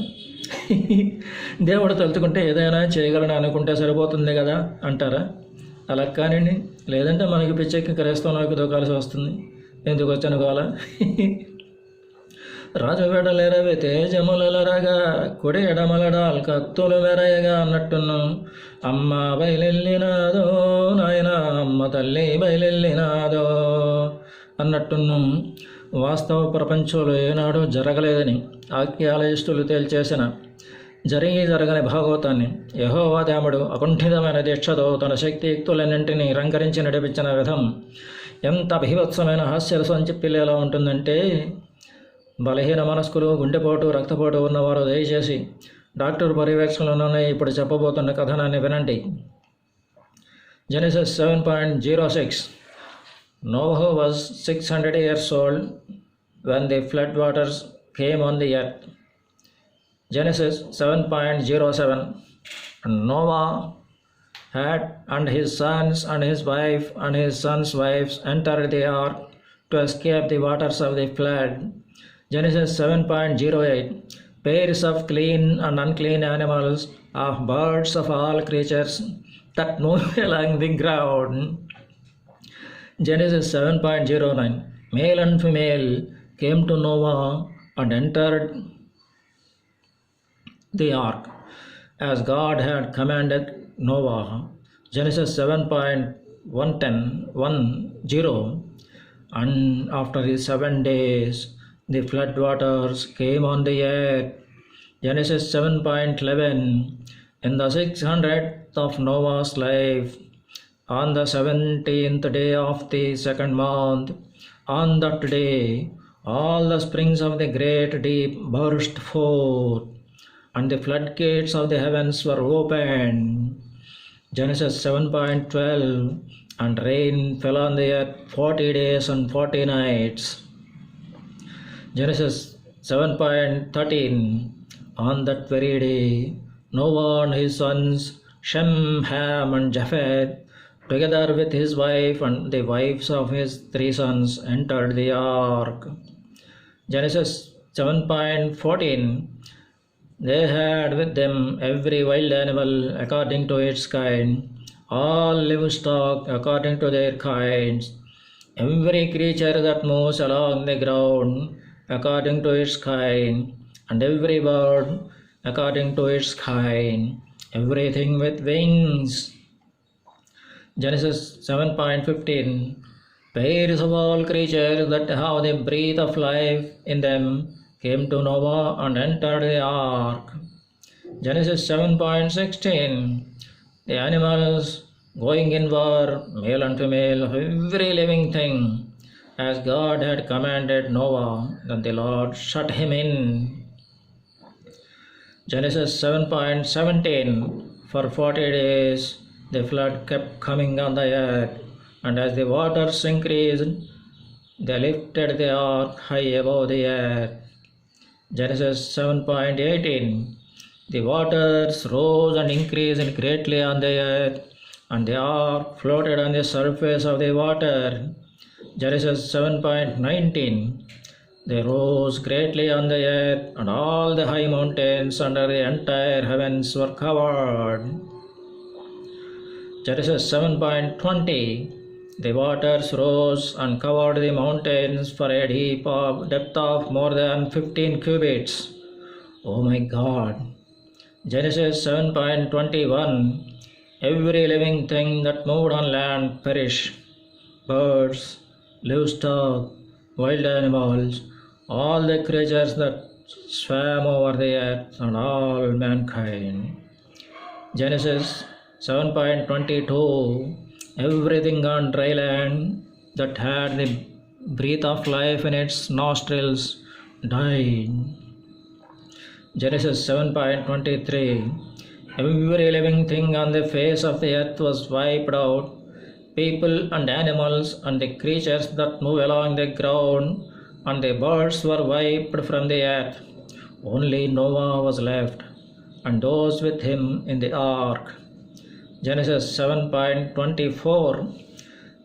దేవుడు తలుచుకుంటే ఏదైనా చేయగలని అనుకుంటే సరిపోతుంది కదా అంటారా? అలా కానివ్వండి, లేదంటే మనకి పిచ్చెక్కి క్రైస్తవంలోకి దూకాల్సి వస్తుంది. ఎందుకు వచ్చాను గోల? రాజవేడలేరవి తేజములరగా కుడి ఎడమలడాల్ కత్తులు మెరయగా అన్నట్టును అమ్మ బయలెళ్ళినాదో నాయన అమ్మ తల్లి బయలెళ్ళినాదో అన్నట్టును వాస్తవ ప్రపంచంలో ఏనాడు జరగలేదని ఆఖ్యాలయిష్టులు తేల్చేసిన జరగని భాగవతాన్ని యెహోవా దేవుడు అకుంఠితమైన దీక్షతో తన శక్తియుక్తులన్నింటినీ రంకరించి నడిపించిన విధం ఎంత భీభత్సమైన హాస్యరసం చెప్పిలేలా ఉంటుందంటే బలహీన మనస్కులు, గుండెపోటు, రక్తపోటు ఉన్నవారు దయచేసి డాక్టర్ పర్యవేక్షణలోనే ఇప్పుడు చెప్పబోతున్న కథనాన్ని వినండి. Genesis 7.06 Noah was 600 years old when the flood waters came on the earth. Genesis 7.07 Noah had and his sons and his wife and his sons' wives entered the ark to escape the waters of the flood. Genesis 7.08 Pairs of clean and unclean animals, of birds, of all creatures that move along the ground. Genesis 7.09 Male and female came to Noah and entered the ark as God had commanded Noah. Genesis 7.10 And after his 7 days the flood waters came on the earth. Genesis 7.11 In the 600th of Noah's life, on the 17th day of the 2nd month, on that day all the springs of the great deep burst forth, and the floodgates of the heavens were opened. Genesis 7.12 And rain fell on the earth 40 days and 40 nights. Genesis 7.13 On that very day Noah and his sons Shem, Ham and Japheth, together with his wife and the wives of his 3 sons, entered the ark. Genesis 7.14 They had with them every wild animal according to its kind, all livestock according to their kinds, every creature that moves along the ground according to its kind, and every bird according to its kind, everything with wings. Genesis 7.15 Pairs of all creatures that have the breath of life in them came to Noah and entered the ark. Genesis 7.16, the animals going in war, male and female, every living thing, as God had commanded Noah, then the Lord shut him in. Genesis 7.17, for 40 days the flood kept coming on the earth, and as the waters increased, they lifted the ark high above the earth. Genesis 7.18, the waters rose and increased greatly on the earth, and the ark floated on the surface of the water. Genesis 7.19, they rose greatly on the earth, and all the high mountains under the entire heavens were covered. Genesis 7.20, the waters rose and covered the mountains for a depth of more than 15 cubits. Oh my God! Genesis 7.21, every living thing that moved on land perished. Birds, livestock, wild animals, all the creatures that swam over the earth, and all mankind. Genesis 7.22, everything on dry land that had the breath of life in its nostrils died. Genesis 7.23, every living thing on the face of the earth was wiped out, people and animals and the creatures that move along the ground, and the birds were wiped from the earth. Only Noah was left, and those with him in the ark. Genesis 7.24,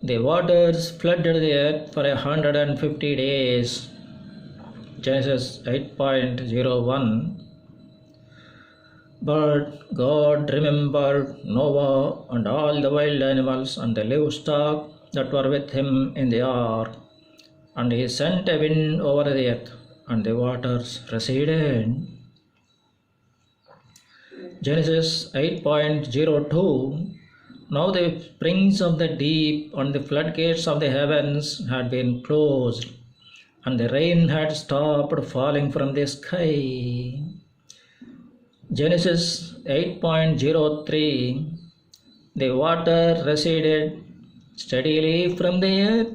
the waters flooded the earth for 150 days. Genesis 8.01, but God remembered Noah and all the wild animals and the livestock that were with him in the ark, and he sent a wind over the earth, and the waters receded. Genesis 8.02, now the springs of the deep and the floodgates of the heavens had been closed, and the rain had stopped falling from the sky. Genesis 8.03, the water receded steadily from the earth.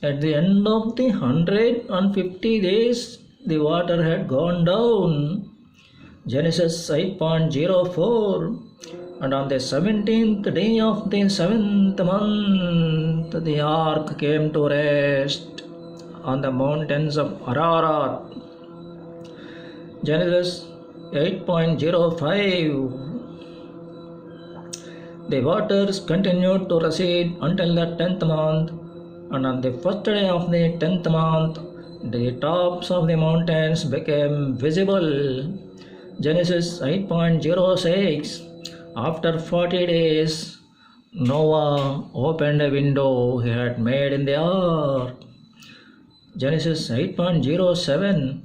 At the end of the 150 days, the water had gone down. Genesis 8.04, and on the 17th day of the 7th month, the ark came to rest on the mountains of Ararat. Genesis 8.05, the waters continued to recede until the 10th month, and on the first day of the 10th month, the tops of the mountains became visible. Genesis 8.06, after 40 days, Noah opened a window he had made in the ark. Genesis 8.07,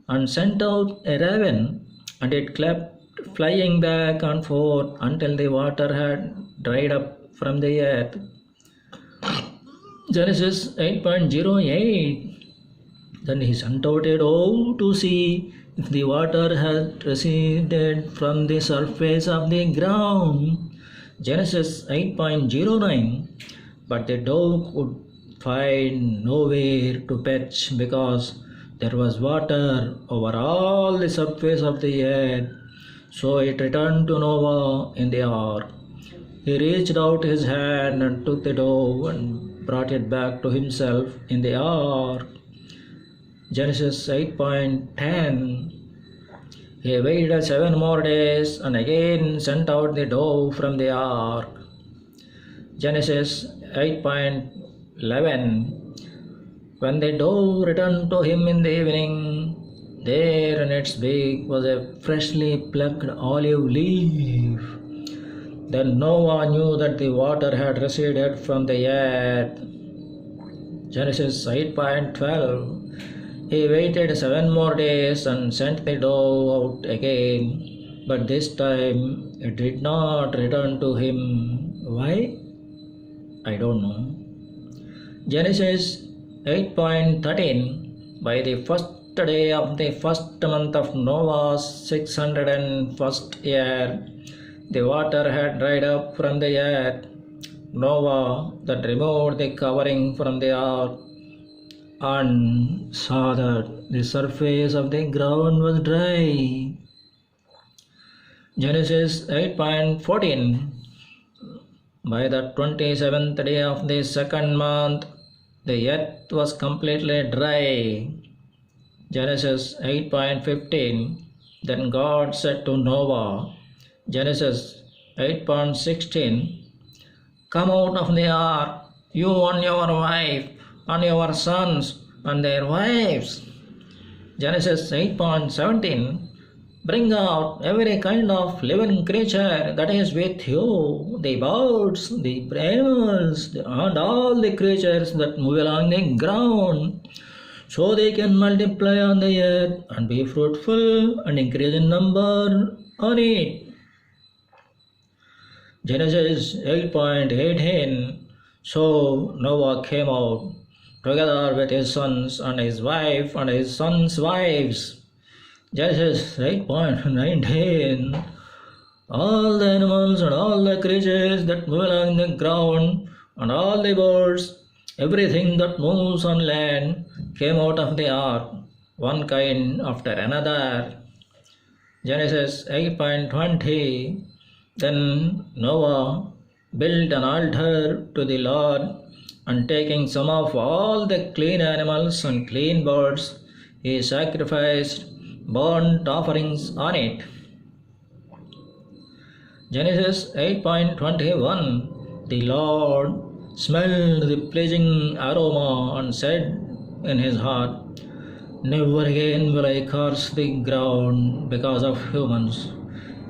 and sent out a raven, and it kept flying back and forth until the water had dried up from the earth. Genesis 8.08, then he sent out a dove to see if the water had receded from the surface of the ground. Genesis 8.09, but the dove could find nowhere to perch because there was water over all the surface of the earth. So it returned to Noah in the ark. He reached out his hand and took the dove and brought it back to himself in the ark. Genesis 8.10, he waited 7 more days and again sent out the dove from the ark. Genesis 8.11, when the dove returned to him in the evening, there in its beak was a freshly plucked olive leaf. Then Noah knew that the water had receded from the earth. Genesis 8.12, he waited 7 more days and sent the dove out again, but this time it did not return to him. Why? I don't know. Genesis 8.13, by the first day of the first month of Noah's 601st year, the water had dried up from the earth. Noah that removed the covering from the ark and saw that the surface of the ground was dry. Genesis 8.14. By the 27th day of the second month, the earth was completely dry. Genesis 8.15. Then God said to Noah, Genesis 8.16, come out of the ark, you and your wife, and your sons, and their wives. Genesis 8.17, bring out every kind of living creature that is with you, the birds, the animals, and all the creatures that move along the ground, so they can multiply on the earth and be fruitful and increase in number on it. Genesis 8.18. So Noah came out together with his sons and his wife and his sons' wives. Genesis 8.19. All the animals and all the creatures that move along the ground and all the birds, everything that moves on land came out of the ark, one kind after another. Genesis 8.20. Then Noah built an altar to the Lord, and taking some of all the clean animals and clean birds, he sacrificed burnt offerings on it. Genesis 8.21. The Lord smelled the pleasing aroma and said in his heart, never again will I curse the ground because of humans,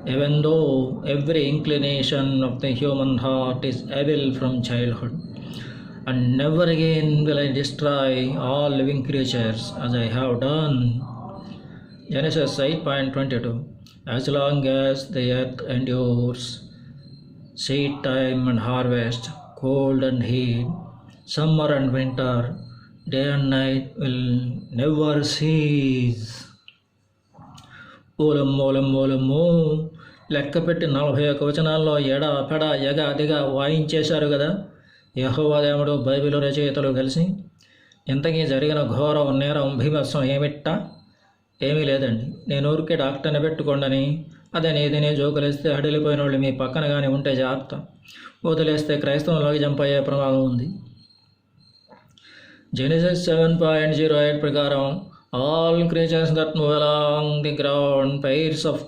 even though every inclination of the human heart is evil from childhood. And never again will I destroy all living creatures as I have done. Genesis 8.22. As long as the earth endures, seed time and harvest, cold and heat, summer and winter, day and night will never cease. ఓలమ్మో లెక్కపెట్టి 41 వచనాల్లో ఎడ పెడ ఎగ దిగ వాయించేశారు కదా యెహోవా దేవుడు Bible రచయితలు కలిసి. ఇంతకీ జరిగిన ఘోరం నేరం భీభత్సం ఏమిట్టా? ఏమీ లేదండి, నేను ఊరికే డాక్టర్ని పెట్టుకోండని అదే నీదినే జోకులేస్తే అడిలిపోయిన వాళ్ళు మీ పక్కన కానీ ఉంటే జాగ్రత్త, వదిలేస్తే క్రైస్తవంలోకి జంప్ అయ్యే ప్రమాదం ఉంది. జెనిసిస్ 7.08 ప్రకారం all creatures that move along the ground, pairs of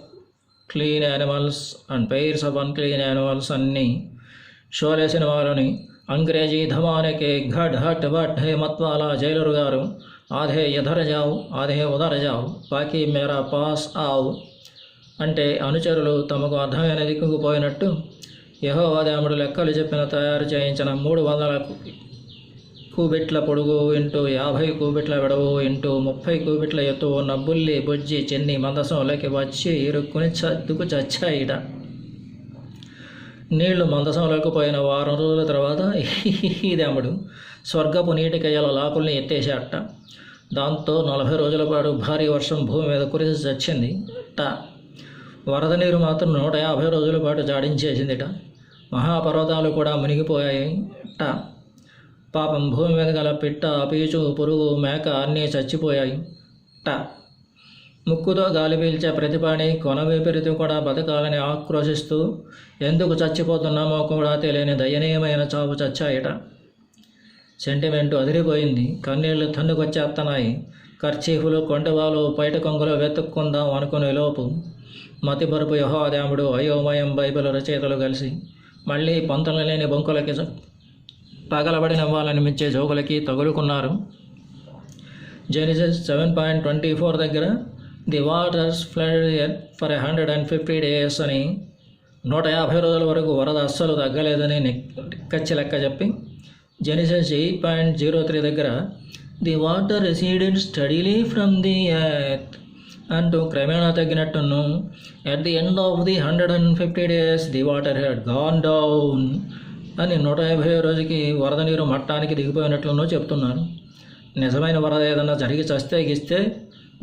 clean animals and pairs of unclean animals అన్నీ షోలే సినిమాలోని అంగ్రేజీ ధమానేకే ఘట్ హట్ వట్ హే మత్వాలా జైలర్ గారు ఆధే ఎధర జావు ఆధే ఉదర జావు బాకీ మేరా పాస్ ఆవు అంటే అనుచరులు తమకు అర్థమైన దిక్కుకు పోయినట్టు యెహోవా దేవుడు లెక్కలు చెప్పిన తయారు చేయించిన 300 కూబిట్ల పొడుగు ఇంటూ 50 కూబిట్ల వెడవు ఇంటూ 30 కూబిట్ల ఎత్తు ఉన్న బుల్లి బుజ్జి చెన్ని మందసంలోకి వచ్చి ఇరుక్కుని చద్దుకు చచ్చాయిట. నీళ్లు మందసంలోకి పోయిన వారం రోజుల తర్వాత ఈ దేవుడు స్వర్గపు నీటి కయ్యల లాకుల్ని ఎత్తేసాట. దాంతో 40 రోజుల పాటు భారీ వర్షం భూమి మీద కురిసి చచ్చింది వరద నీరు మాత్రం 150 రోజుల పాటు జాడించేసిందిట. మహాపర్వతాలు కూడా మునిగిపోయాయి పాపం భూమి మీద గల పిట్ట, పీచు, పురుగు, మేక అన్నీ చచ్చిపోయాయి ముక్కుతో గాలి పీల్చే ప్రతిపాని కొన విపరీతి కూడా బతకాలని ఆక్రోశిస్తూ ఎందుకు చచ్చిపోతున్నామో కూడా తెలియని దయనీయమైన చావు చచ్చాయట. సెంటిమెంటు అదిరిపోయింది, కన్నీళ్లు తన్నుకొచ్చేస్తున్నాయి. కర్చీఫులు, కొండవాలు, పైట కొంగులు వెతుక్కుందాం అనుకునే లోపు మతిపరుపు యెహోవా దేవుడు అయోమయం బైబిల్ రచయితలు కలిసి మళ్ళీ పొంతలు లేని బొంకులకి పగలబడి నవ్వాలని మెచ్చే జోకులకి తగులుకున్నారు. జెనిసిస్ 7.24 దగ్గర the waters flood earth for 150 days అని 150 రోజుల వరకు వరద అస్సలు తగ్గలేదని కచ్చి లెక్క చెప్పి జెనిసిస్ 8.03 దగ్గర the water receded steadily from the earth అంటూ క్రమేణా తగ్గినట్టును at the end of the 150 days the water had gone down అని 150 రోజుకి వరద నీరు మట్టానికి దిగిపోయినట్లునో చెప్తున్నారు. నిజమైన వరద ఏదన్నా జరిగి చస్తే గిస్తే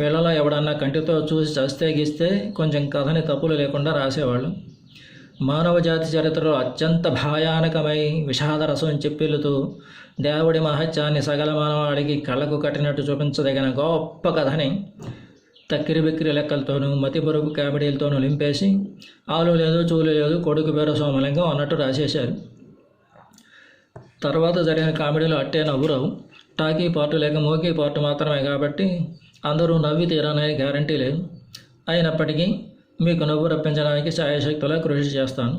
వీళ్ళలో ఎవడన్నా కంటితో చూసి చస్తే గీస్తే కొంచెం కథని తప్పులు లేకుండా రాసేవాళ్ళు. మానవ జాతి చరిత్రలో అత్యంత భయానకమై విషాదరసం చెప్పిల్లుతూ దేవుడి మహత్యాన్ని సకల మానవాడికి కళ్ళకు కట్టినట్టు చూపించదగిన గొప్ప కథని తక్కిరి బిక్కిరి లెక్కలతోనూ మతి బరుపు కామెడీలతోనూ నింపేసి ఆలు లేదు చూలు లేదు కొడుకు పేరు సోమలింగం అన్నట్టు రాసేశారు. తర్వాత జరిగిన కామెడీలు అట్టే నవ్వురావు. టాకీ పార్టు లేక మోకీ పార్టు మాత్రమే కాబట్టి అందరూ నవ్వి తీరనే గ్యారంటీ లేదు. అయినప్పటికీ మీకు నవ్వు రప్పించడానికి శాయశక్తులా కృషి చేస్తాను.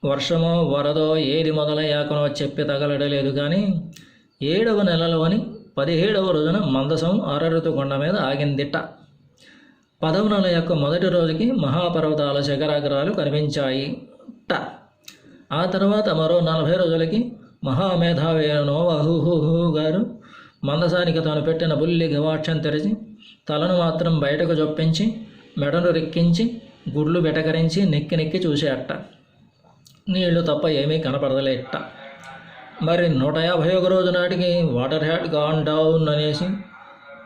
వర్షమో వరదో ఏది మొదలయ్యాకనో చెప్పి తగలడలేదు కానీ 7వ నెలలోని 17వ రోజున మందసం అరరుతుకొండ మీద ఆగిందిట. 10వ నెల యొక్క మొదటి రోజుకి మహాపర్వతాల శిఖరాగ్రాలు కనిపించాయి ట. ఆ తర్వాత మరో 40 రోజులకి మహామేధావి నోవహు గారు మందసానికి తాను పెట్టిన బుల్లి గవాక్షం తెరిచి తలను మాత్రం బయటకు జొప్పించి మెడను రెక్కించి గుడ్లు బెటకరించి నెక్కి నెక్కి చూసేట. నీళ్లు తప్ప ఏమీ కనపడదలేట. మరి 151 రోజు నాటికి వాటర్ హ్యాడ్ గాన్ డౌన్ అనేసి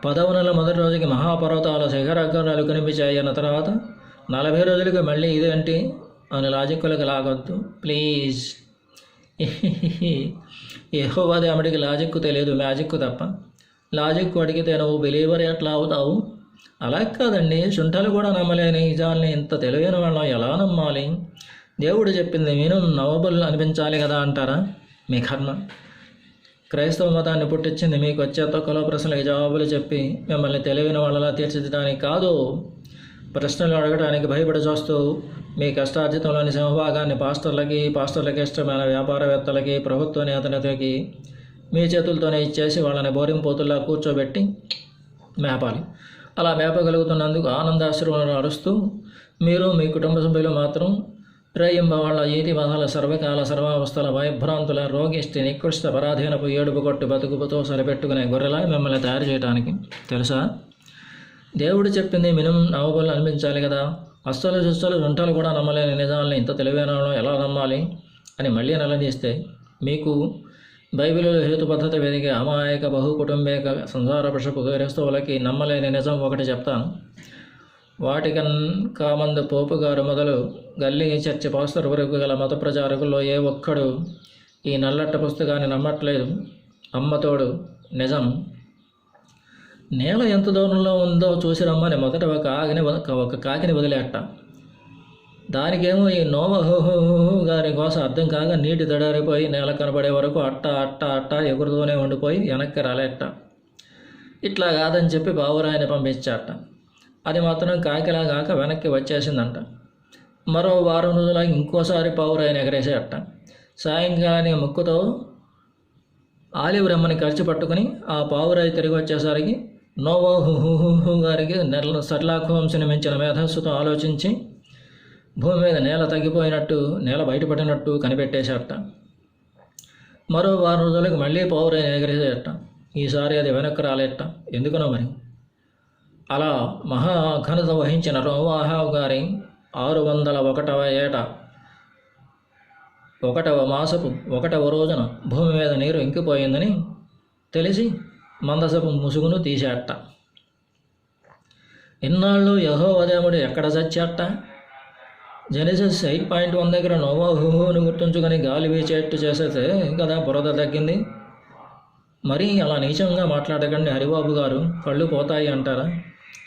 10వ నెల మొదటి రోజుకి మహాపర్వతాల శిఖరాగ్రాలు కనిపించాయి అన్న తర్వాత 40 రోజులకి మళ్ళీ ఇదేంటి అని లాజిక్కులకు లాగొద్దు ప్లీజ్. యెహోవా దేవుడికి లాజిక్కు తెలియదు, మ్యాజిక్కు తప్ప. లాజిక్కు అడిగితే నువ్వు బిలీవర్ ఎట్లా అవుతావు? అలా కాదండి, శుంఠలు కూడా నమ్మలేని నిజాల్ని ఇంత తెలివైన వాళ్ళం ఎలా నమ్మాలి? దేవుడు చెప్పింది నేను నవబుల్ అనిపించాలి కదా అంటారా? మీ కర్మ. క్రైస్తవ మతాన్ని పుట్టించింది మీకు వచ్చే తొక్కలో ప్రశ్నలకు జవాబులు చెప్పి మిమ్మల్ని తెలివైన వాళ్ళలా తీర్చిదిద్దడానికి కాదు. ప్రశ్నలు అడగడానికి భయపడి చూస్తూ మీ కష్టార్జితంలోని సింహభాగాన్ని పాస్టర్లకి ఇష్టమైన వ్యాపారవేత్తలకి, ప్రభుత్వ నేతలకి మీ చేతులతోనే ఇచ్చేసి వాళ్ళని బోరింపోతుల్లా కూర్చోబెట్టి మేపాలి. అలా మేపగలుగుతున్నందుకు ఆనందాశ్రువులను అరుస్తూ మీరు మీ కుటుంబ సభ్యులు మాత్రం రేయింబవాళ్ల ఈతి బాధల సర్వకాల సర్వావస్థల భయభ్రాంతుల రోగిష్టి నికృష్ట పరాధీనపు ఏడుపు కొట్టి బతుకుపుతో సరిపెట్టుకునే గొర్రెలా మిమ్మల్ని తయారు చేయడానికి తెలుసా? దేవుడు చెప్పింది మినిమం నవబుల్ అనిపించాలి కదా. అస్సలు సుస్సలు శుంఠలు కూడా నమ్మలేని నిజాలని ఇంత తెలివైన ఎలా నమ్మాలి అని మళ్ళీ నిలదీస్తే మీకు బైబిల్లో హేతుబద్ధత వెదిగే అమాయక బహుకుటుంబేక సంసార పృషపు క్రైస్తవులకి నమ్మలేని నిజం ఒకటి చెప్తాను. వాటికన్ కామందు పోపు గారు మొదలు గల్లీ చర్చి పాస్టర్ వరకు గల మత ప్రచారకుల్లో ఏ ఒక్కడు ఈ నల్లట్ట పుస్తకాన్ని నమ్మట్లేదు. అమ్మతోడు నిజం. నేల ఎంత దూరంలో ఉందో చూసి రమ్మని మొదట ఒక కాకిని వదిలేట. దానికేమో ఈ నోవహు గారి కోసం అర్థం కాగా నీటి దడారిపోయి నేల కనబడే వరకు అట్ట ఎగురుతూనే ఉండిపోయి వెనక్కి రాలేట. ఇట్లా కాదని చెప్పి బావురాయిని పంపించాట. అది మాత్రం కాకిలా కాక వెనక్కి వచ్చేసిందంట. మరో వారం రోజుల ఇంకోసారి పావురాయిని ఎగరేసేట. సాయంకాలానికి ముక్కుతో ఆలివ్ రెమ్మని ఖర్చు పట్టుకుని ఆ పావురాయి తిరిగి వచ్చేసరికి నోవహు గారికి షెర్లాక్ హోమ్స్ని మించిన మేధస్సుతో ఆలోచించి భూమి మీద నేల తగ్గిపోయినట్టు, నేల బయటపడినట్టు కనిపెట్టేసేట. మరో వారం రోజులకు మళ్ళీ పావురాయిని ఎగరేసేట. ఈసారి అది వెనక్కి రాలేట. ఎందుకనో మరి. అలా మహాఘనత వహించిన నోవహు గారి 601వ ఏట 1వ మాసపు 1వ రోజున భూమి మీద నీరు ఇంకిపోయిందని తెలిసి మందసపు ముసుగును తీసేట. ఇన్నాళ్ళు యెహోవా దేవుడు ఎక్కడ చచ్చాట? జెనెసిస్ 8:1 దగ్గర నోవహును గుర్తుంచుకొని గాలి వీచేట్టు చేసేస్తే కదా బురద తగ్గింది. మరీ అలా నీచంగా మాట్లాడకండి హరిబాబు గారు, కళ్ళు పోతాయి అంటారా?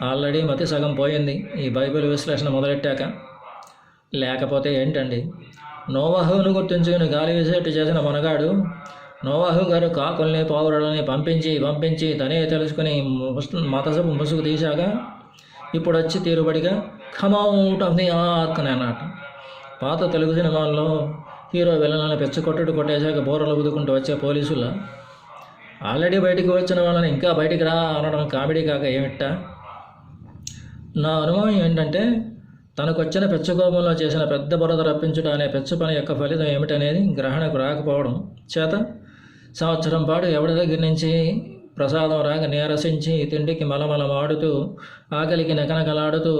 ఆల్రెడీ మతి సగం పోయింది ఈ బైబిల్ విశ్లేషణ మొదలెట్టాక. లేకపోతే ఏంటండి, నోవహును గుర్తుంచుకుని గాలి వీసేట్టు చేసిన మనగాడు నోవహు గారు కాకుల్ని పావురాలని పంపించి తనే తెలుసుకుని మతసపు ముసుగు తీశాక ఇప్పుడు వచ్చి తీరుబడిగా come out of the ark అని అన్నట్టు. పాత తెలుగు సినిమాల్లో హీరో విలన్లను కొట్టేశాక బోరలు ఊదుకుంటూ వచ్చే పోలీసుల ఆల్రెడీ బయటికి వచ్చిన వాళ్ళని ఇంకా బయటికి రా అనడం కామెడీ కాక ఏమిట్టా? నా అనుభవం ఏంటంటే తనకొచ్చిన పెచ్చకోపంలో చేసిన పెద్ద బురద రప్పించుట అనే పెచ్చ పని యొక్క ఫలితం ఏమిటనేది గ్రహణకు రాకపోవడం చేత సంవత్సరం పాటు ఎవరి దగ్గర నుంచి ప్రసాదం రాక నీరసించి తిండికి మలమలమాడుతూ ఆకలికి నెకనకలాడుతూ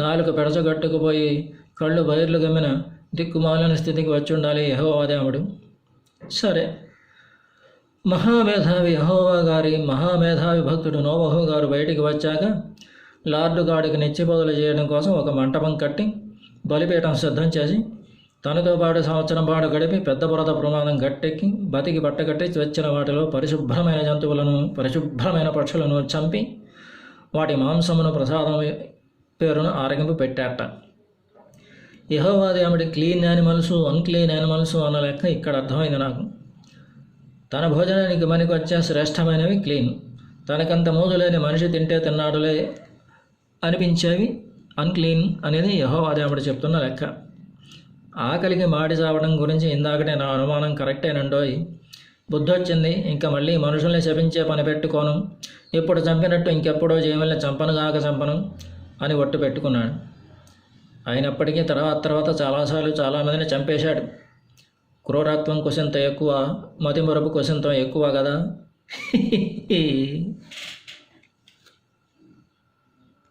నాలుక పెడచగట్టుకుపోయి కళ్ళు బయర్లు గమ్మిన దిక్కుమాలిన స్థితికి వచ్చి ఉండాలి యెహోవా దేవుడు. సరే, మహామేధావి యెహోవా గారి మహామేధావి భక్తుడు నోవహు గారు బయటికి వచ్చాక లార్డు గాడికి నెచ్చిపోదలు చేయడం కోసం ఒక మంటపం కట్టి బలిపీఠం సిద్ధం చేసి తనతో పాటు సంవత్సరం పాటు గడిపి పెద్ద బురద ప్రమాదం గట్టెక్కి బతికి బట్టగట్టి వచ్చిన వాటిలో పరిశుభ్రమైన జంతువులను పరిశుభ్రమైన పక్షులను చంపి వాటి మాంసమును ప్రసాదం పేరును ఆరగింపు పెట్టాట. యెహోవా దేవుడి క్లీన్ యానిమల్స్ అన్క్లీన్ యానిమల్స్ అన్న లెక్క ఇక్కడ అర్థమైంది నాకు. తన భోజనానికి మనకి వచ్చే శ్రేష్టమైనవి క్లీన్, తనకంత మోజులేని మనిషి తింటే తిన్నాడులే అనిపించేవి అన్క్లీన్ అనేది యెహోవా దేవుడు చెప్తున్న లెక్క. ఆకలికి మాడి చావడం గురించి ఇందాకటే నా అనుమానం కరెక్టేనండోయ్. బుద్ధొచ్చింది, ఇంకా మళ్ళీ మనుషుల్ని శపించే పని పెట్టుకోను, ఇప్పుడు చంపినట్టు ఇంకెప్పుడో జీవుల్ని చంపను అని ఒట్టు పెట్టుకున్నాడు. అయినప్పటికీ తర్వాత చాలాసార్లు చాలామందిని చంపేశాడు. క్రూరత్వం కొంచెంత ఎక్కువ, మతిమరుపు కొంచెంత ఎక్కువ కదా.